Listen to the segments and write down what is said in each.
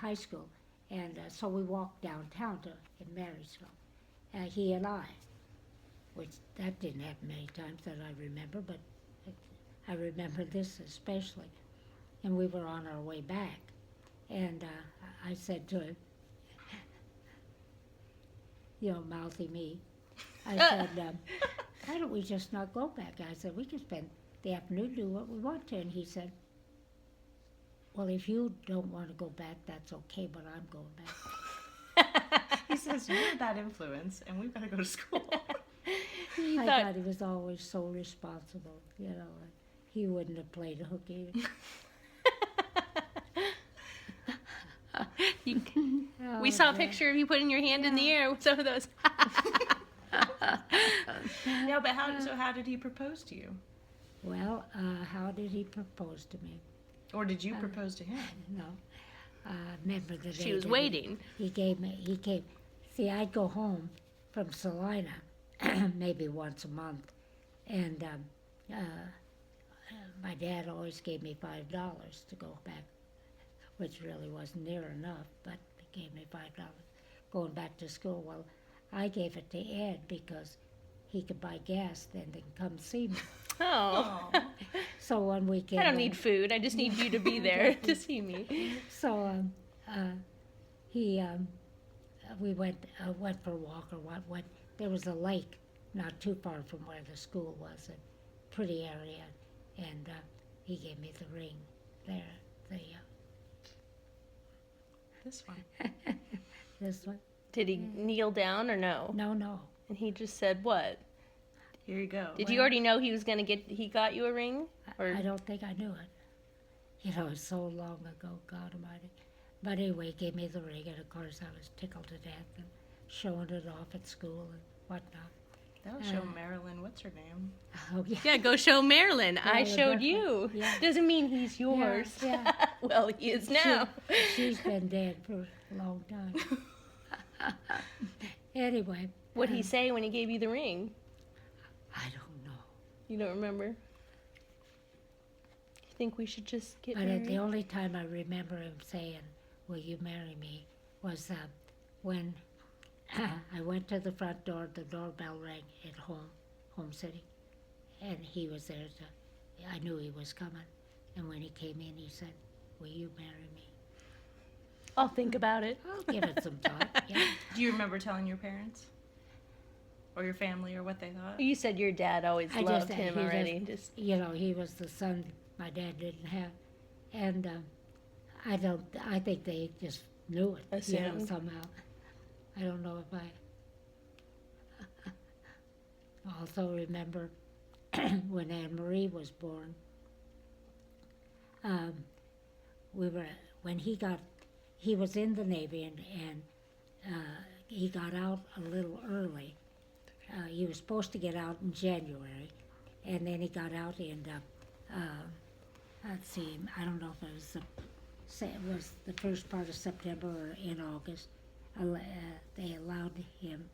high school. And so we walked downtown in Marysville, he and I, which that didn't happen many times that I remember, but I remember this especially. And we were on our way back, and I said to him, mouthy me, I said, why don't we just not go back? I said, we can spend the afternoon, do what we want to. And he said, well, if you don't want to go back, that's okay, but I'm going back. He says, you're that influence, and we've got to go to school. I thought he was always so responsible, He wouldn't have played a hook either. We saw a picture of you putting your hand in the air with some of those. No, but how did he propose to you? Well, how did he propose to me? Or did you propose to him? No. Remember the day She was waiting. He came. See, I'd go home from Salina maybe once a month, and my dad always gave me $5 to go back, which really wasn't near enough, but he gave me $5 going back to school. Well, I gave it to Ed because he could buy gas then and come see me. Oh. So one weekend, I don't need food. I just need you to be there to see me. So we went for a walk or what. There was a lake not too far from where the school was, a pretty area, and he gave me the ring there. This one. This one. Did he kneel down or no? No. And he just said what? Here you go. Did you already know he got you a ring? Or? I don't think I knew it. It's so long ago, God almighty. But anyway, he gave me the ring, and of course I was tickled to death and showing it off at school and whatnot. That'll show Marilyn, what's her name? Oh, yeah. Yeah, go show Marilyn. I showed definitely. you. Yeah. Doesn't mean he's yours. Yeah. Well, he is now. She's been dead for a long time. Anyway. What'd he say when he gave you the ring? I don't know. You don't remember? You think we should just get But married? the only time I remember him saying, will you marry me, was when I went to the front door, the doorbell rang at home city, and he was there. I knew he was coming. And when he came in, he said, will you marry me? I'll think about it. I'll give it some thought, yeah. Do you remember telling your parents? Or your family, or what they thought? You said your dad always loved him already. He was the son my dad didn't have. And I think they just knew it, Assumed. somehow. I don't know if I also remember when Anne Marie was born. He was in the Navy and he got out a little early. He was supposed to get out in January, and then he got out in, let's see, I don't know if it was the first part of September or in August. They allowed him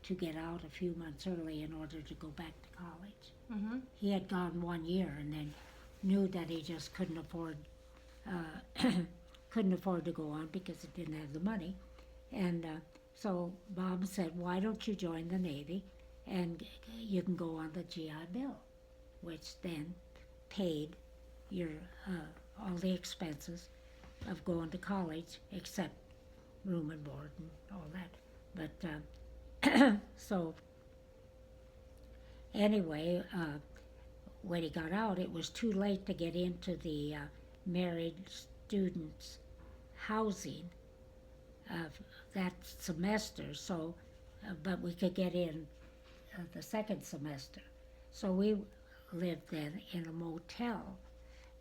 to get out a few months early in order to go back to college. Mm-hmm. He had gone 1 year and then knew that he just couldn't afford to go on because he didn't have the money. And so Bob said, why don't you join the Navy and you can go on the GI Bill, which then paid your all the expenses of going to college except room and board and all that. But so anyway, when he got out, it was too late to get into the married students' housing that semester. So, but we could get in the second semester. So we lived then in a motel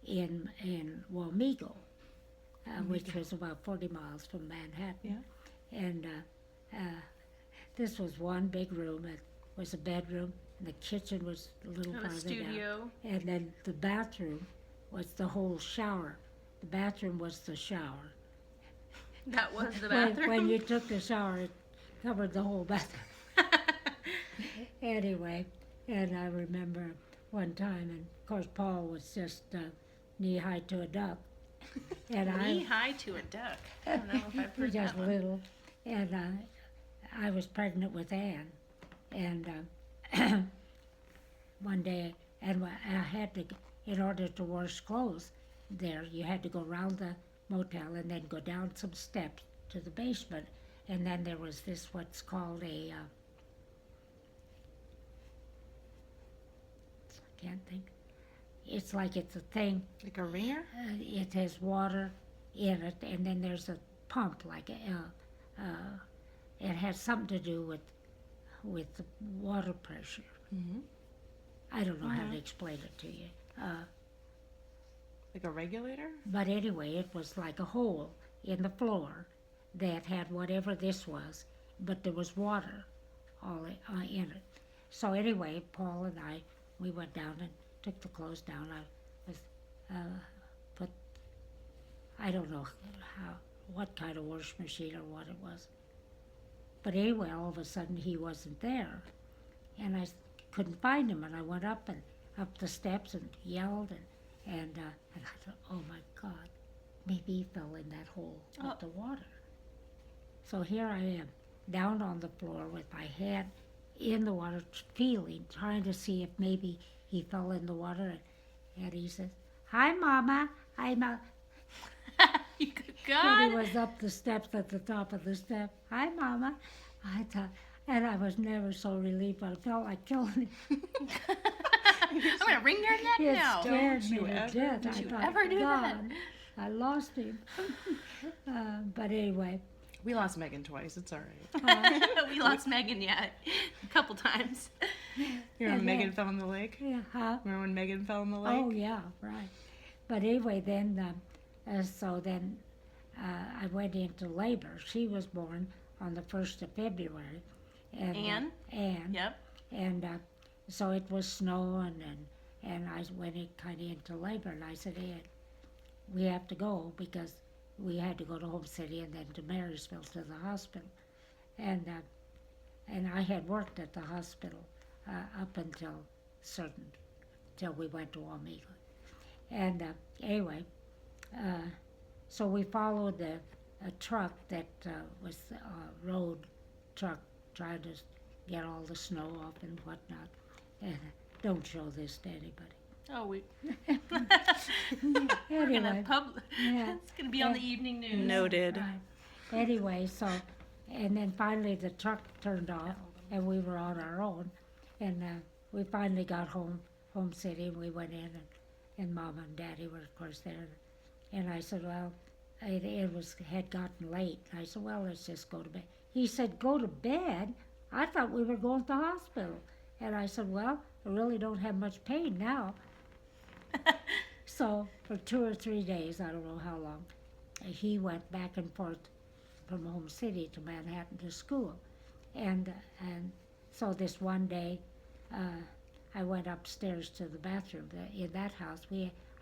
in Wamego, which was about 40 miles from Manhattan. Yeah. And this was one big room. It was a bedroom, and the kitchen was a little farther studio. down. And then the bathroom was the whole shower. The bathroom was the shower. That was the bathroom? When you took the shower, it covered the whole bathroom. Anyway, and I remember one time, and of course Paul was just knee-high to a duck, And Knee high to a duck. I don't know if I've heard just that one. little, and I was pregnant with Ann, and one day, and I had to, in order to wash clothes there, you had to go around the motel and then go down some steps to the basement, and then there was this what's called a I can't think. It's like it's a thing. Like a ringer? It has water in it, and then there's a pump, like it has something to do with the water pressure. Mm-hmm. I don't know how to explain it to you. Like a regulator? But anyway, it was like a hole in the floor that had whatever this was, but there was water all in it. So anyway, Paul and I, we went down and took the clothes down. I was put, I don't know what kind of wash machine or what it was. But anyway, all of a sudden he wasn't there, and I couldn't find him. And I went up the steps and yelled, and I thought, oh my God, maybe he fell in that hole with the water. So here I am, down on the floor with my head in the water, feeling, trying to see if maybe he fell in the water. And he says, "Hi, Mama, I'm a." You good And he God. was up the steps at the top of the step. "Hi, Mama." I thought, and I was never so relieved. I felt like killing him. I'm gonna wring your neck It now. scared Don't me you to ever- death. don't I you thought, ever do that. God, I lost him. But anyway, We lost Megan twice. It's all right. We lost Megan yet a couple times. You remember And Megan then- fell in the lake? yeah, huh? Remember when Megan fell in the lake? Oh yeah, right. But anyway, then so then I went into labor. She was born on the 1st of February. And, Ann? Ann. Yep. And so it was snowing, and I went kind of into labor, and I said, Ed, we have to go because we had to go to Home City and then to Marysville to the hospital. And I had worked at the hospital up till we went to Omega. And anyway, so we followed a truck that was a road truck trying to get all the snow off and whatnot. And don't show this to anybody. Oh, we're Anyway, gonna yeah. It's gonna be on the evening news. Noted. Right. Anyway, so, and then finally the truck turned off, and we were on our own, and we finally got home City, and we went in, and Mom and Daddy were, of course, there. And I said, well, it had gotten late. I said, well, let's just go to bed. He said, go to bed? I thought we were going to the hospital. And I said, well, I really don't have much pain now. So for 2 or 3 days, I don't know how long, he went back and forth from Home City to Manhattan to school. And so this one day, I went upstairs to the bathroom. In that house,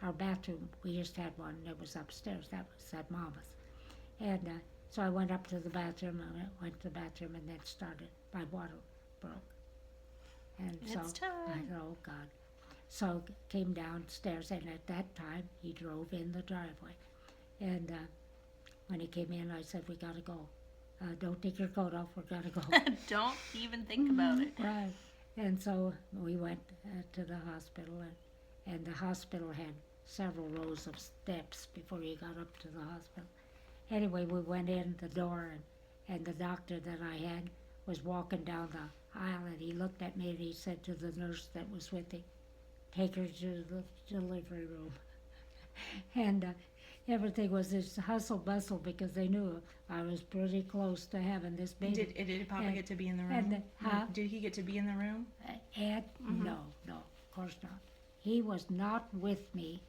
our bathroom, we just had one that was upstairs. That was at Mama's. And so I went up to the bathroom, and went to the bathroom, and then started, my water broke. And It's so time. I thought, oh God. So came downstairs, and at that time, he drove in the driveway. And when he came in, I said, we gotta go. Don't take your coat off, we're gonna go. Don't even think about it. Right. And so we went to the hospital, and the hospital had several rows of steps before you got up to the hospital. Anyway, we went in the door, and the doctor that I had was walking down the aisle, and he looked at me and he said to the nurse that was with him, take her to the delivery room. And everything was this hustle bustle because they knew I was pretty close to having this baby. Did Papa And- get to be in the room? and, huh? Did he get to be in the room? Ed, no, of course not. He was not with me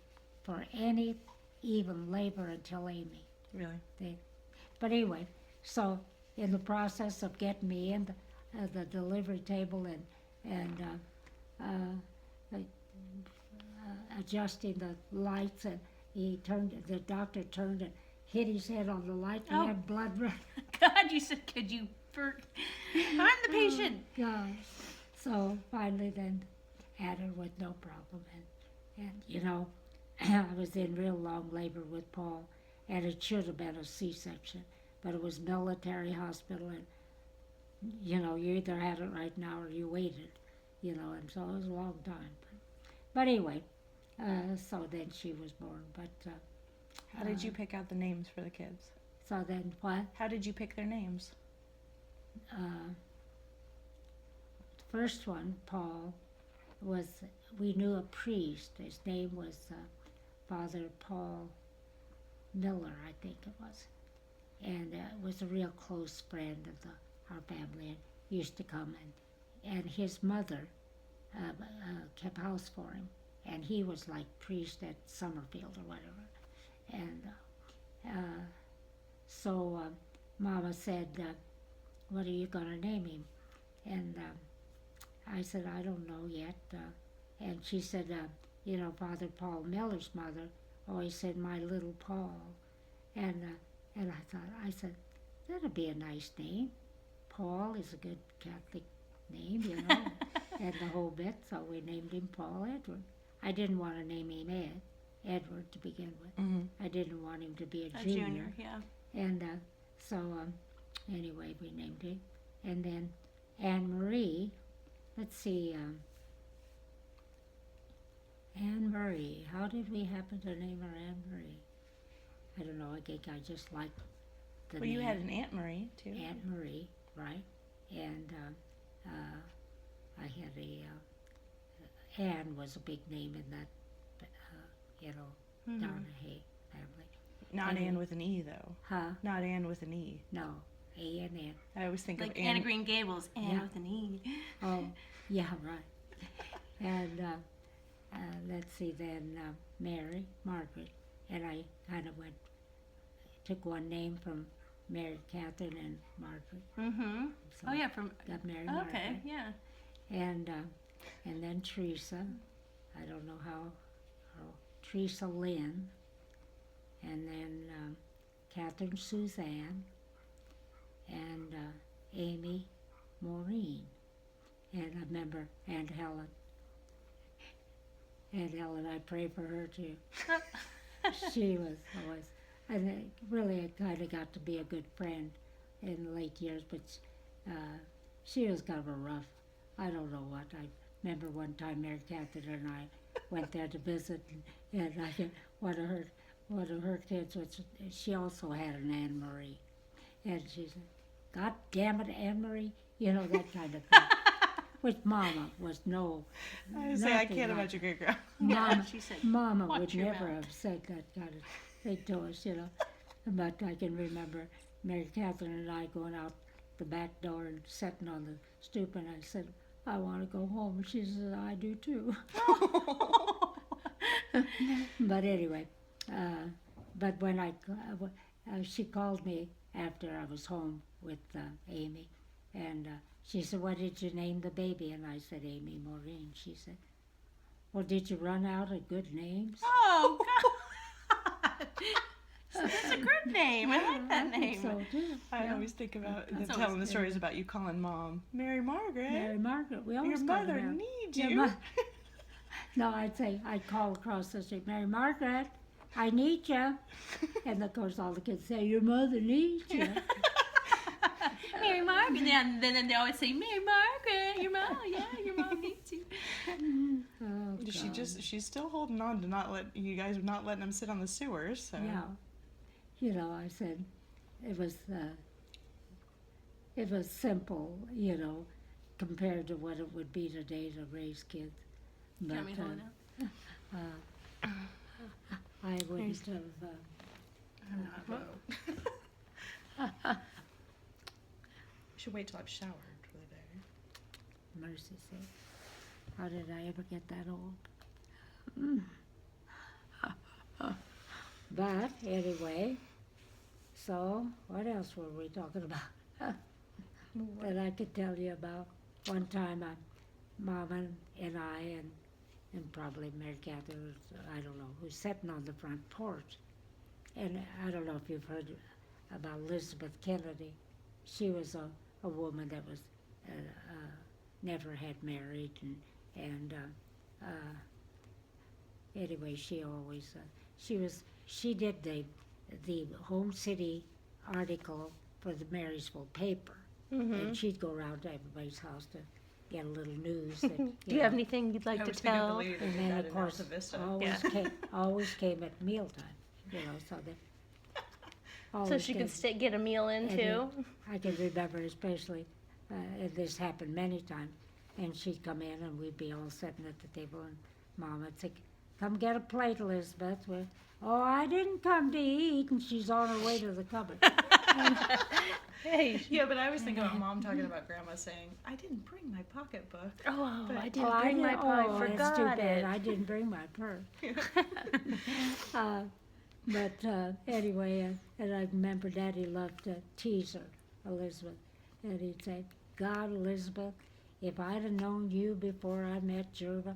for any even labor until Amy. Really? But anyway, so in the process of getting me in the delivery table and adjusting the lights, and the doctor turned and hit his head on the light. He Oh. had blood running. God, you said, could you? I'm the patient. God. So finally then had her with no problem. And you know, I was in real long labor with Paul, and it should have been a C-section, but it was military hospital, and you either had it right now or you waited, and so it was a long time. But anyway, so then she was born. But How did you pick out the names for the kids? so then what? How did you pick their names? The first one, Paul, we knew a priest. His name was Father Paul Miller, I think it was, and was a real close friend of our family, and used to come, and his mother kept house for him, and he was like priest at Summerfield or whatever, and so Mama said, "What are you gonna name him?" And I said, "I don't know yet," and she said, Father Paul Miller's mother always said, "My little Paul," and I said, "That'd be a nice name. Paul is a good Catholic name, and the whole bit." So we named him Paul Edward. I didn't want to name him Edward to begin with. Mm-hmm. I didn't want him to be a A junior. junior, yeah. And so anyway, we named him. And then Anne Marie, let's see, Anne Marie. How did we happen to name her Anne Marie? I don't know. I think I just liked the Well, name. you had an Aunt Marie, too. Aunt Marie, right? And I had Anne was a big name in that, Mhm. Donahue family. Not And- Anne with an E, though. Huh? Not Anne with an E. No, A-N-N. I always think Like of Anne of Green Gables, Anne Yeah. with an E. Oh, yeah, right. And let's see, then Mary, Margaret, and I kind of took one name from Mary Catherine and Margaret. Mm-hmm. So Oh, yeah, from, got Mary okay, Margaret. yeah. And then Teresa, I don't know how, Teresa Lynn, and then Catherine Suzanne, and Amy Maureen, and I remember Aunt Helen. Aunt Helen, I pray for her too. She was always, and really I kind of got to be a good friend in the late years, but she was kind of a rough, I don't know what. I remember one time Mary Catherine and I went there to visit, and I think one of her kids was, she also had an Anne Marie, and she said, "God damn it, Anne Marie," that kind of thing. Which Mama was no. I say, I nothing can't like- imagine great girl. Mama, She said, Mama "Watch would your never mouth." have said that kind of thing to us, But I can remember Mary Catherine and I going out the back door and sitting on the stoop, and I said, "I want to go home." And she said, "I do too." But anyway, but when she called me after I was home with Amy, and she said, "What did you name the baby?" And I said, "Amy Maureen." She said, "Well, did you run out of good names?" Oh, God. That's a good name. I like that I think name. so too. I Yeah. always think about them That's telling always the good. stories about you calling Mom, Mary Margaret, Mary Margaret. We your always called her mother Mary. needs Your you. mo- No, I'd call across the street, "Mary Margaret, I need you." And of course, all the kids say, "Your mother needs you." Mary Margaret. Then they always say, "Mary Margaret, your mom, yeah, your mom needs you." Oh, God. She's still holding on to not let you guys not letting them sit on the sewers. So. Yeah. I said it was simple, compared to what it would be today to raise kids. Do you But want me to hold it out? I wouldn't have, Should wait till I've showered for the day. mercy sake. How did I ever get that old? But anyway, so what else were we talking about that I could tell you about? One time, Mama and I and probably Mary Catherine, I don't know, who's sitting on the front porch. And I don't know if you've heard about Elizabeth Kennedy. She was a woman that was never had married, and anyway, she always, she did the home city article for the Marysville paper. And she'd go around to everybody's house to get a little news. That, Do you have know. anything you'd like I to was thinking of the tell? lady that And did then, that of in course, Alta Vista. always came at mealtime, so that. So always she came. could get a meal in And too. I can remember especially, and this happened many times, and she'd come in and we'd be all sitting at the table and Mom would say, "Come get a plate, Elizabeth." "Oh, I didn't come to eat," and she's on her way to the cupboard. Hey. Yeah, but I was thinking about Mom talking about Grandma saying, "I didn't bring my pocketbook." Oh, But- I Oh, didn't bring my pie. oh, that's too Forgot bad. it. I didn't bring my purse. But anyway, and I remember Daddy loved to tease her, Elizabeth, and he'd say, "God, Elizabeth, if I'd have known you before I met Jerva,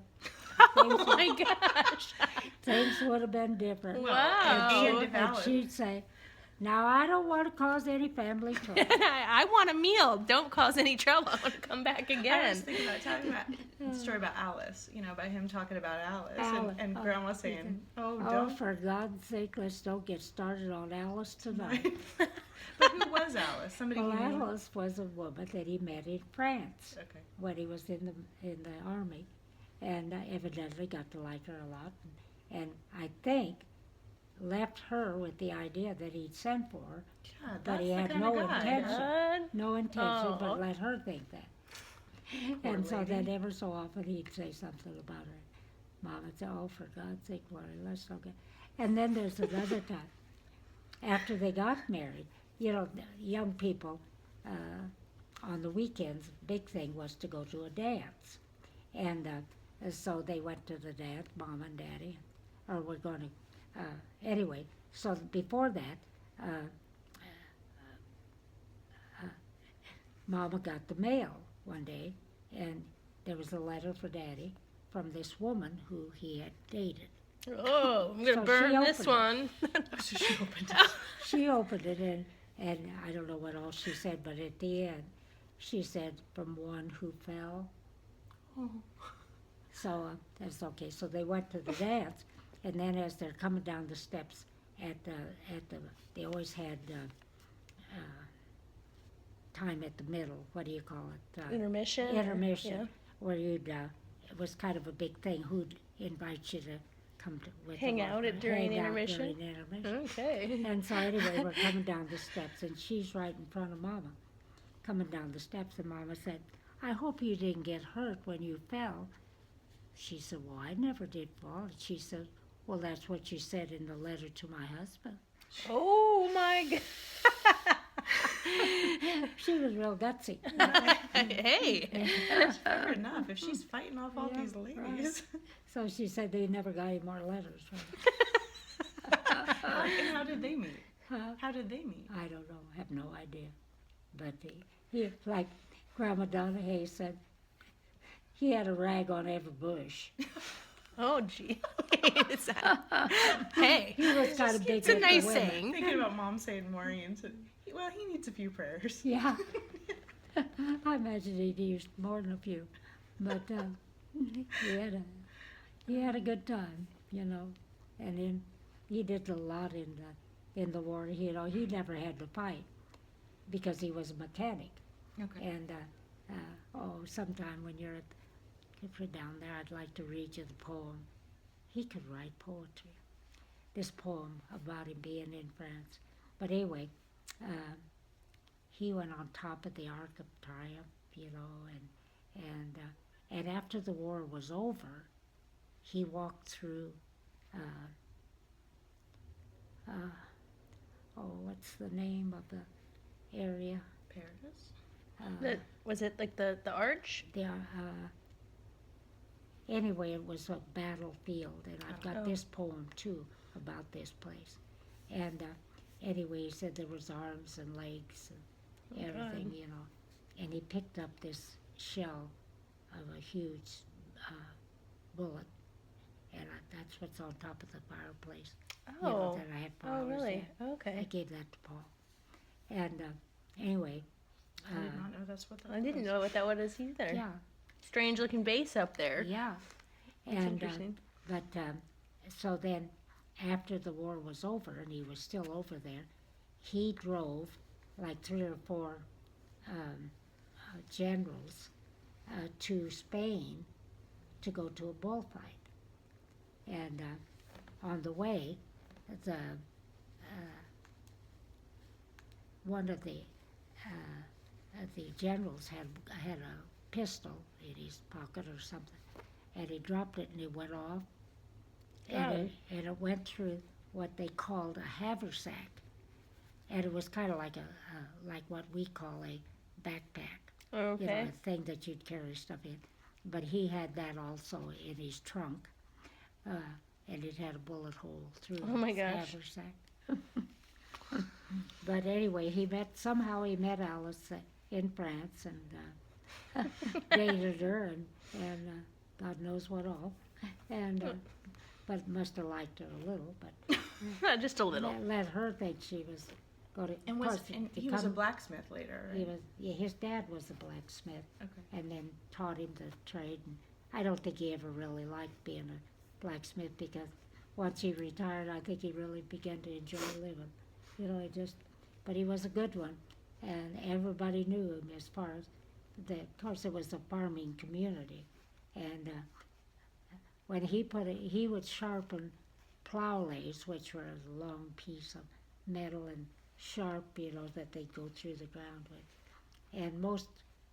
Oh my gosh. things would have been different." Wow. And she'd say, "Now I don't want to cause any family trouble." I want a meal. Don't cause any trouble. I want to come back I was again. thinking about talking about the story about Alice, about him talking about Alice, Alice. and Oh, Grandma saying, "Oh, Oh, don't." for God's sake, let's don't get started on Alice tonight. But who was Alice? Somebody Well, he knew? Alice was a woman that he met in France Okay. when he was in the army, and evidently got to like her a lot, and I think left her with the idea that he'd sent for her, God, but he that's had the kind no of guy. intention. God. no intention, Oh. but let her think that. Poor And so lady. then ever so often he'd say something about her. Mom would say, "Oh, for God's sake, Lori, let's not get." And then there's another time after they got married. The young people on the weekends, big thing was to go to a dance, and so they went to the dance, Mom and Daddy, or we're going to. Anyway, so before that, Mama got the mail one day, and there was a letter for Daddy from this woman who he had dated. Oh, I'm gonna So burn she this opened one. So she opened it. She opened it, and I don't know what all she said, but at the end, she said, "From one who fell." Oh. So that's okay. So they went to the dance, and then as they're coming down the steps they always had time at the middle. What do you call it? Intermission. Intermission, where you'd it was kind of a big thing. Who'd invite you to come to with Hang them, out or at- during hang out intermission? during intermission. Okay. And so anyway, we're coming down the steps, and she's right in front of Mama, coming down the steps, and Mama said, "I hope you didn't get hurt when you fell." She said, "Well, I never did fall." And she said, "Well, that's what you said in the letter to my husband." Oh my God. She was real gutsy. Hey. Fair enough. If she's fighting off all Yeah, these ladies. So she said they never got any more letters from her. And how did they meet? Huh? How did they meet? I don't know. I have no idea. But he, like Grandma Donahue said, he had a rag on every bush. Oh gee. Hey. He was kind of big. It's a with the nice women. saying. Thinking about Mom saying Maureen said, "Well, he needs a few prayers." Yeah. I imagine he'd used more than a few. But he had a good time, And then he did a lot in the war. He never had to fight because he was a mechanic. Okay. And sometime when if you're down there, I'd like to read you the poem. He could write poetry. This poem about him being in France. But anyway, he went on top of the Arc of Triumph, and after the war was over, he walked through. What's the name of the area? Paris. Was it like the arch? Anyway, it was a battlefield, and I've got Oh. this poem too about this place. And anyway, he said there was arms and legs and everything, And he picked up this shell of a huge bullet, and that's what's on top of the fireplace. Oh. That I had Oh flowers really? in. I Okay. gave that to Paul. And anyway, I did not know that's what that I didn't was. know what that was either. yeah, Strange looking base up there. yeah. That's And interesting. but so then, after the war was over, and he was still over there, he drove like 3 or 4 generals to Spain to go to a bullfight. And on the way, one of the generals had a pistol in his pocket or something, and he dropped it and it went off, and it went through what they called a haversack, and it was kind of like like what we call a backpack, Okay. a thing that you'd carry stuff in. But he had that also in his trunk, and it had a bullet hole through Oh my his gosh. haversack. But anyway, somehow he met Alice in France and dated her and God knows what all, and but must have liked her a little, but Just a little. let her think she was going to. And he was a blacksmith later, right? His dad was a blacksmith, Okay. and then taught him the trade. And I don't think he ever really liked being a blacksmith, because once he retired, I think he really began to enjoy living. But he was a good one, and everybody knew him as far as of course it was a farming community, and when he would sharpen plow lathes, which were a long piece of metal and sharp, that they'd go through the ground with. And most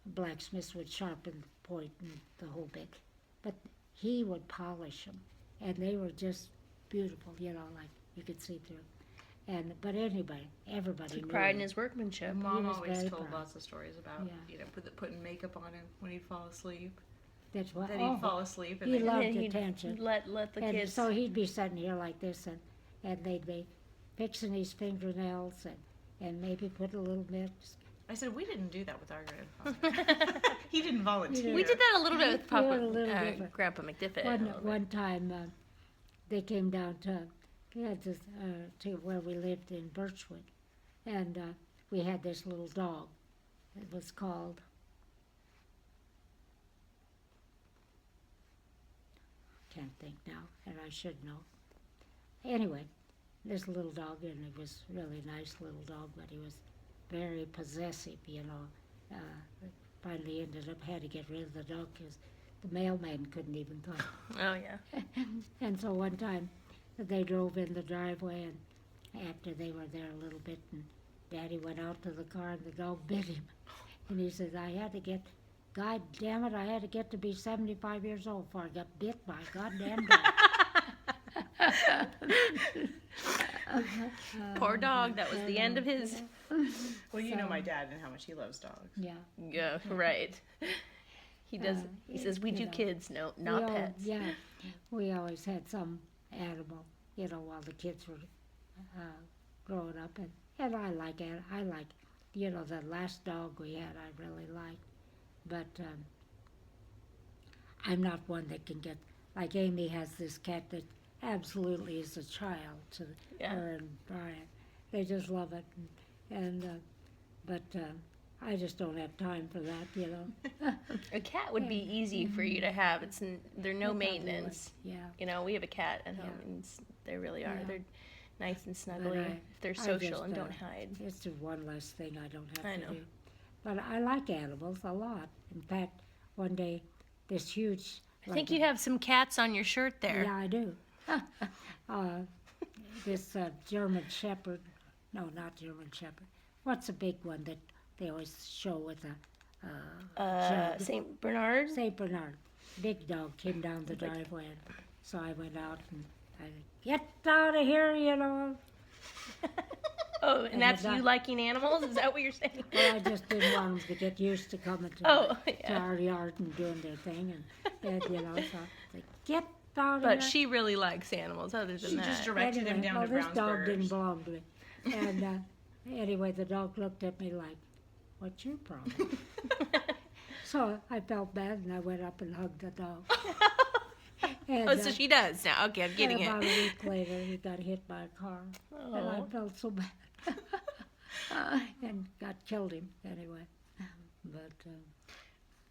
blacksmiths would sharpen the point and the whole bit, but he would polish them, and they were just beautiful, like you could see through. But everybody Took knew pride him. in his workmanship. Mom was always very told proud. lots of stories about, Yeah. putting makeup on him when he'd fall asleep. That's what. That he'd fall asleep and he then loved And he'd attention. Let the And kids. so he'd be sitting here like this, and they'd be fixing his fingernails and maybe put a little bit. I said, we didn't do that with our grandfather. He didn't volunteer. We did that a little bit with We Papa, were a little different. Grandpa McDiffit. a little bit. One time they came down to where we lived in Birchwood, and we had this little dog. It was called. Can't think now, and I should know. Anyway, this little dog, and it was a really nice little dog, but he was very possessive, Finally ended up had to get rid of the dog because the mailman couldn't even come. Oh yeah. And so one time they drove in the driveway, and after they were there a little bit, and Daddy went out to the car, and the dog bit him. And he says, God damn it, I had to get to be 75 years old before I got bit by a goddamn dog. Poor dog. That was the end of his. Well, you know my dad and how much he loves dogs. Yeah. Yeah. Right. He does. He says we do know. kids, not pets. Yeah, we always had some animal, while the kids were growing up, and I like it. I like, the last dog we had, I really liked, but I'm not one that can get like Amy has this cat that absolutely is a child to Yeah. her and Brian. They just love it, but I just don't have time for that, A cat would be easy for you to have. They're no They probably maintenance. would, Yeah. We have a cat at home, Yeah. and they really are. Yeah. They're nice and But snuggly. They're I social just, and don't hide. It's just one less thing I don't have I to know. do. But I like animals a lot. In fact, one day, this huge. I think you have some cats on your shirt there. Yeah, I do. This German Shepherd. No, not German Shepherd. What's a big one that they always show with a St. Bernard. Saint Bernard? Big dog came down the driveway, and so I went out and I get out of here, Oh, and And that's the you dog- liking animals? Is that what you're saying? Well, I just didn't want them to get used to coming to, Oh, to yeah. our yard and doing their thing, and so like, get out of But here. she really likes animals. Other than She that, just directed him down well, to this dog didn't Brownsburgers. belong to me. And anyway, the dog looked at me like, "What's your problem?" So I felt bad, and I went up and hugged the dog. And, oh, so she does now. Okay, I'm getting and about it. a week later, he got hit by a car, and I Oh. felt so bad. And God killed him anyway. But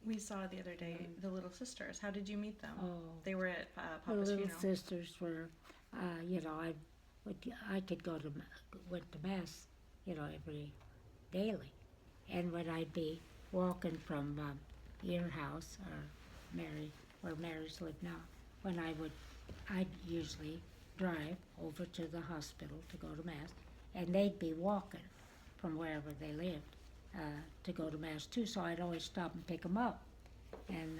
We saw the other day the little sisters. How did you meet them? Oh, They were at the Papa's little funeral. sisters were, I could go to, went to mass, every daily. And when I'd be walking from your house, or where Mary's live now, I'd usually drive over to the hospital to go to mass, and they'd be walking from wherever they lived to go to mass too. So I'd always stop and pick them up, and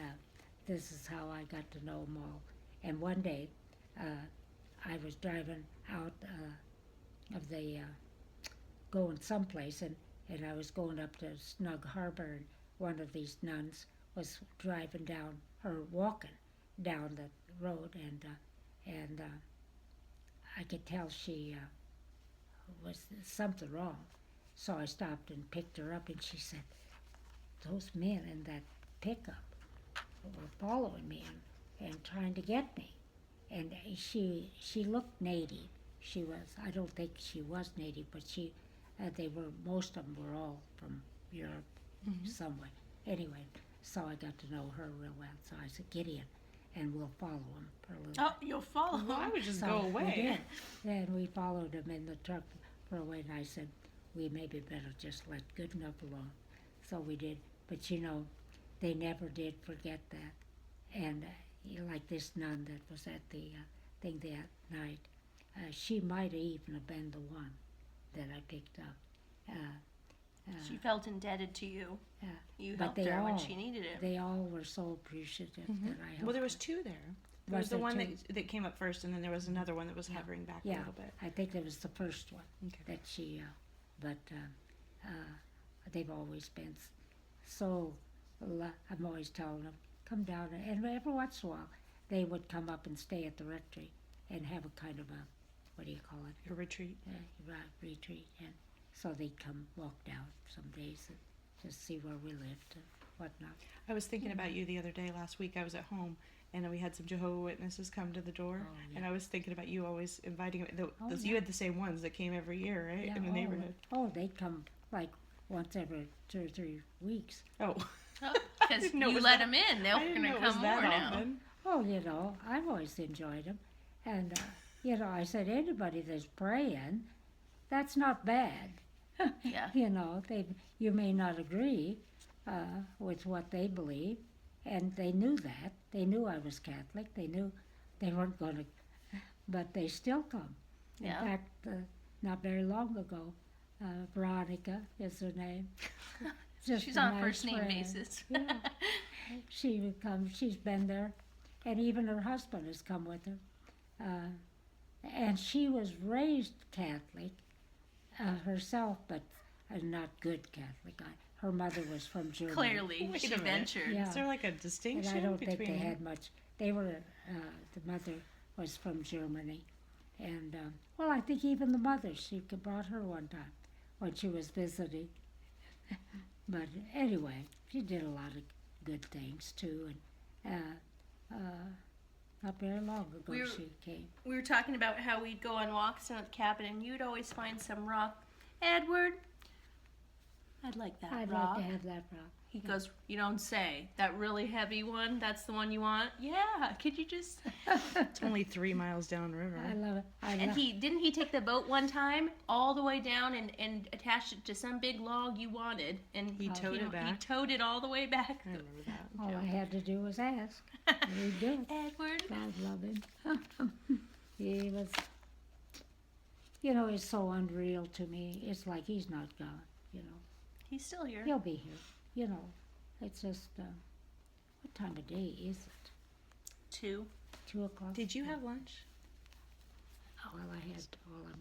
this is how I got to know them all. And one day, I was driving out of the going someplace, and I was going up to Snug Harbor, and one of these nuns was driving down, or walking down the road, and I could tell she was something wrong. So I stopped and picked her up, and she said, "Those men in that pickup were following me and trying to get me." And she looked native. She was, I don't think she was native, but most of them were all from Europe, somewhere. Anyway, so I got to know her real well. So I said, "Get in, and we'll follow them for a little Oh, you'll follow Well, I him. would just So go we away. did. Then we followed them in the truck for a while, and I said, "We maybe better just let good enough alone." So we did. But they never did forget that. And like this nun that was at the thing that night, she might even have been the one that I picked up. She felt indebted to you. Yeah. You But helped they her when all- she needed it. They all were so appreciative that I helped. Well, there was her. 2 there. There Was was the there one two? that came up first, and then there was another one that was Yeah. hovering back a Yeah. little bit. I think it was the first one. Okay. That she, but they've always been so. I'm always telling them, come down, and every once in a while they would come up and stay at the rectory and have a kind of a, what do you call it, Your retreat. retreat, and so they'd come walk down some days and just see where we lived and whatnot. I was thinking about you the other day. Last week I was at home, and we had some Jehovah's Witnesses come to the door, Oh, yeah. and I was thinking about you always inviting them. Oh, You yeah. had the same ones that came every year, right, in the neighborhood. Oh, they'd come like once every 2 or 3 weeks. Oh, Because didn't know it you was let that- them in. They're I didn't going know to it was come that more now. often. Oh, I've always enjoyed them. And, I said, anybody that's praying, that's not bad. Yeah. You may not agree with what they believe, and they knew that. They knew I was Catholic. They knew they weren't going to, but they still come. Yeah. In fact, not very long ago, Veronica is her name. Just She's a on nice first name friend. basis. Yeah. She would come. She's been there, and even her husband has come with her. And she was raised Catholic herself, but not good Catholic. Her mother was from Germany. Clearly, Wait she a minute. ventured. Yeah. Is there like a And distinction I don't between? think they had much. They were, the mother was from Germany. And, I think even the mother, she brought her one time when she was visiting. But anyway, she did a lot of good things too. And not very long ago she came. We were talking about how we'd go on walks down at the cabin, and you'd always find some rock. Edward, I'd like that I'd rock. like to have that rock. He goes, "You don't say. That really heavy one, that's the one you want?" "Yeah, could you just..." It's only 3 miles downriver. I love it. And didn't he take the boat one time all the way down and attach it to some big log you wanted, and He towed it He back. towed it all the way back. I remember that. All I had to do was ask. And he'd do it. Edward. God love him. He was, it's so unreal to me. It's like he's not gone, He's still here. He'll be here, It's just, what time of day is it? 2. 2 o'clock? Did you have lunch? Well, I had all I'm